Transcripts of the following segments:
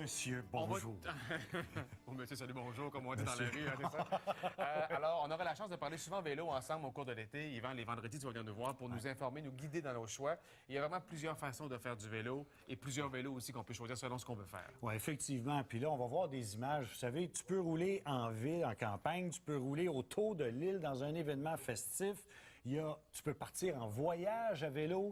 Monsieur, bonjour. Oh, monsieur, salut, bonjour, comme on dit dans la rue, hein, c'est ça? Alors, on aura la chance de parler souvent vélo ensemble au cours de l'été. Yvan, les vendredis, tu vas venir nous voir pour nous informer, nous guider dans nos choix. Il y a vraiment plusieurs façons de faire du vélo et plusieurs vélos aussi qu'on peut choisir selon ce qu'on veut faire. Oui, effectivement. Puis là, on va voir des images. Vous savez, tu peux rouler en ville, en campagne, tu peux rouler autour de l'île dans un événement festif. Tu peux partir en voyage à vélo,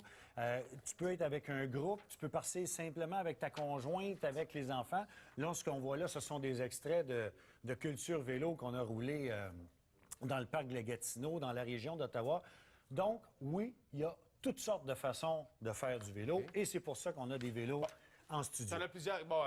tu peux être avec un groupe, tu peux partir simplement avec ta conjointe, avec les enfants. Là, ce qu'on voit là, ce sont des extraits de culture vélo qu'on a roulé dans le parc de la Gatineau, dans la région d'Ottawa. Donc, oui, il y a toutes sortes de façons de faire du vélo et c'est pour ça qu'on a des vélos en studio. Tu en as plusieurs. Bon,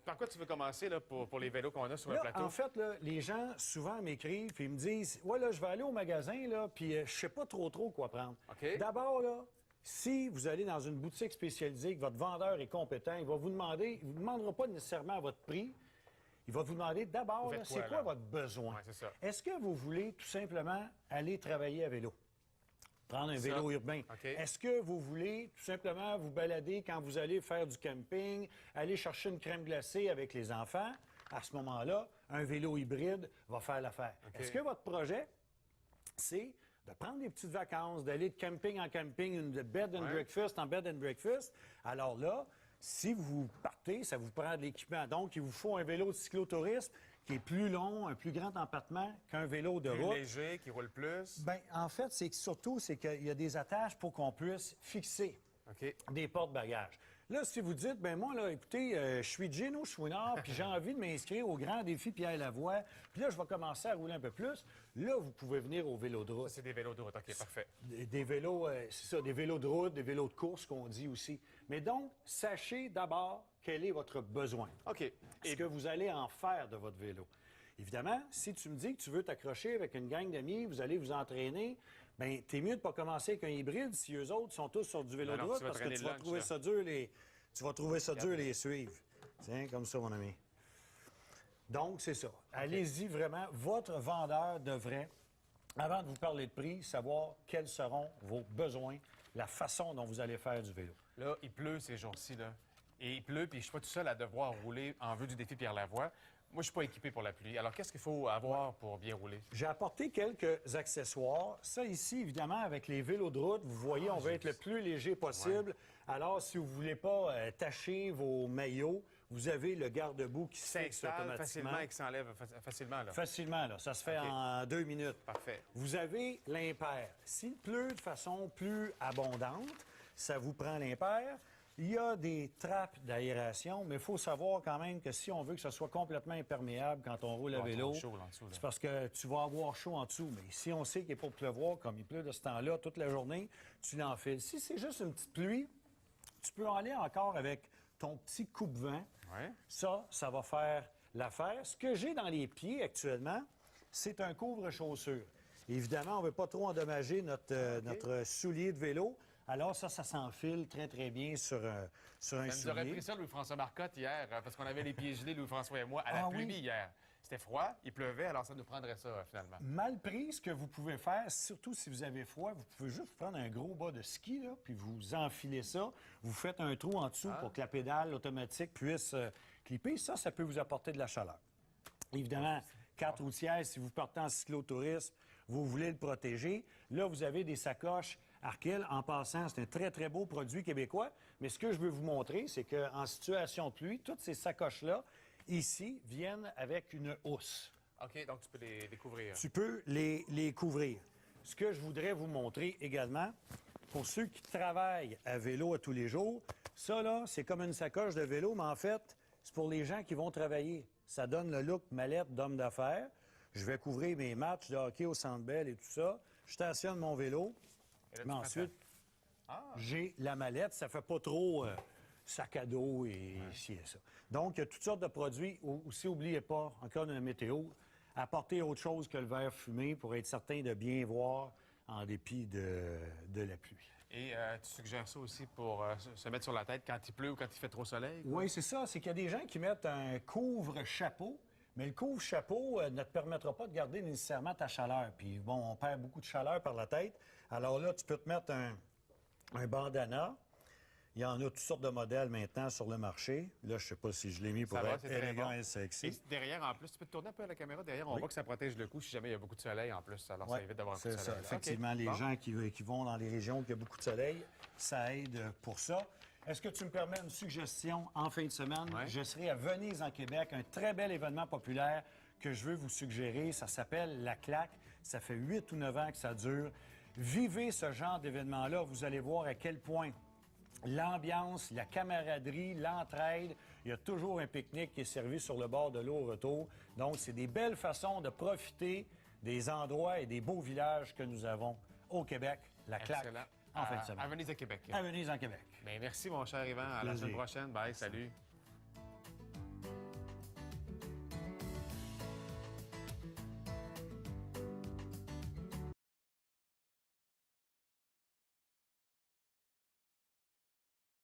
par quoi tu veux commencer là, pour les vélos qu'on a sur le plateau? En fait, là, les gens souvent m'écrivent et me disent « Ouais, là, je vais aller au magasin, là, puis je sais pas trop quoi prendre. OK. D'abord, là, si vous allez dans une boutique spécialisée, que votre vendeur est compétent, il va vous demander, il ne vous demandera pas nécessairement votre prix, il va vous demander d'abord, c'est quoi votre besoin? Ouais, c'est ça. Est-ce que vous voulez tout simplement aller travailler à vélo? Prendre un vélo urbain. Okay. Est-ce que vous voulez tout simplement vous balader quand vous allez faire du camping, aller chercher une crème glacée avec les enfants? À ce moment-là, un vélo hybride va faire l'affaire. Okay. Est-ce que votre projet, c'est de prendre des petites vacances, d'aller de camping en camping, de bed and breakfast en bed and breakfast? Alors là, si vous partez, ça vous prend de l'équipement. Donc, il vous faut un vélo de cyclotourisme qui est plus long, un plus grand empattement qu'un vélo de route. Plus léger, qui roule plus. Bien, en fait, c'est qu'il y a des attaches pour qu'on puisse fixer des porte-bagages. Là, si vous dites, ben moi, là, écoutez, je suis Gino Chouinard, puis j'ai envie de m'inscrire au grand défi Pierre Lavoie, puis là, je vais commencer à rouler un peu plus, là, vous pouvez venir au vélo de route. C'est des vélos de route, OK, parfait. Des vélos, c'est ça, des vélos de route, des vélos de course qu'on dit aussi. Mais donc, sachez d'abord quel est votre besoin. OK. Ce que vous allez en faire de votre vélo. Évidemment, si tu me dis que tu veux t'accrocher avec une gang d'amis, vous allez vous entraîner, bien, t'es mieux de pas commencer avec un hybride si eux autres sont tous sur du vélo de route parce que tu vas trouver ça dur les suivre. Tiens, comme ça, mon ami. Donc, c'est ça. Allez-y vraiment. Votre vendeur devrait, avant de vous parler de prix, savoir quels seront vos besoins, la façon dont vous allez faire du vélo. Là, il pleut ces jours-ci, là. Et il pleut, puis je suis pas tout seul à devoir rouler en vue du défi Pierre Lavoie. Moi, je suis pas équipé pour la pluie. Alors, qu'est-ce qu'il faut avoir pour bien rouler? J'ai apporté quelques accessoires. Ça ici, évidemment, avec les vélos de route, vous voyez, on veut être le plus léger possible. Ouais. Alors, si vous voulez pas tacher vos maillots, vous avez le garde-boue qui se fixe automatiquement. Facilement et qui s'enlève facilement, là. Facilement, là. Ça se fait en 2 minutes. Parfait. Vous avez l'impair. S'il pleut de façon plus abondante, ça vous prend l'impair. Il y a des trappes d'aération, mais il faut savoir quand même que si on veut que ce soit complètement imperméable quand on roule à vélo, c'est parce que tu vas avoir chaud en dessous. Mais si on sait qu'il est pour pleuvoir, comme il pleut de ce temps-là toute la journée, tu l'enfiles. Si c'est juste une petite pluie, tu peux en aller encore avec ton petit coupe-vent. Ouais. Ça va faire l'affaire. Ce que j'ai dans les pieds actuellement, c'est un couvre-chaussure. Évidemment, on ne veut pas trop endommager notre soulier de vélo. Alors ça s'enfile très, très bien sur un soulier. Ça nous aurait pris ça, Louis-François Marcotte, hier, parce qu'on avait les pieds gelés, Louis-François et moi, à la pluie hier. C'était froid, il pleuvait, alors ça nous prendrait ça, finalement. Mal pris, ce que vous pouvez faire, surtout si vous avez froid, vous pouvez juste prendre un gros bas de ski, là, puis vous enfilez ça. Vous faites un trou en dessous pour que la pédale automatique puisse clipper. Ça peut vous apporter de la chaleur. Évidemment, carte routière, si vous partez en cyclotourisme, vous voulez le protéger. Là, vous avez des sacoches Arkel. En passant, c'est un très, très beau produit québécois. Mais ce que je veux vous montrer, c'est qu'en situation de pluie, toutes ces sacoches-là, ici, viennent avec une housse. OK, donc tu peux les couvrir. Tu peux les couvrir. Ce que je voudrais vous montrer également, pour ceux qui travaillent à vélo à tous les jours, ça, là, c'est comme une sacoche de vélo, mais en fait, c'est pour les gens qui vont travailler. Ça donne le look mallette d'homme d'affaires. Je vais couvrir mes matchs de hockey au Centre Bell et tout ça. Je stationne mon vélo. Mais ensuite, j'ai la mallette. Ça fait pas trop sac à dos et ci et ça. Donc, il y a toutes sortes de produits. Aussi, n'oubliez pas, encore une météo, apportez autre chose que le verre fumé pour être certain de bien voir en dépit de la pluie. Et tu suggères ça aussi pour se mettre sur la tête quand il pleut ou quand il fait trop soleil? Oui, c'est ça. C'est qu'il y a des gens qui mettent un couvre-chapeau, mais le couvre-chapeau ne te permettra pas de garder nécessairement ta chaleur. Puis bon, on perd beaucoup de chaleur par la tête. Alors là, tu peux te mettre un bandana. Il y en a toutes sortes de modèles maintenant sur le marché. Là, je ne sais pas si je l'ai mis pour Ça va, être c'est très élégant bon. et sexy. Et derrière, en plus, tu peux te tourner un peu à la caméra. Derrière, on voit que ça protège le cou si jamais il y a beaucoup de soleil en plus. Alors, Ouais, ça évite d'avoir un coup c'est de ça. soleil. Effectivement, OK. les Bon. gens qui vont dans les régions où il y a beaucoup de soleil, ça aide pour ça. Est-ce que tu me permets une suggestion en fin de semaine? Ouais. Je serai à Venise, en Québec, un très bel événement populaire que je veux vous suggérer. Ça s'appelle La Claque. Ça fait 8 ou 9 ans que ça dure. Vivez ce genre d'événement-là. Vous allez voir à quel point l'ambiance, la camaraderie, l'entraide, il y a toujours un pique-nique qui est servi sur le bord de l'eau au retour. Donc, c'est des belles façons de profiter des endroits et des beaux villages que nous avons au Québec. La Claque, Excellent. en fin de semaine. À Venise, à Québec. À Venise, en Québec. Bien, merci, mon cher Yvan. À la Plaisir. semaine prochaine. Bye, salut.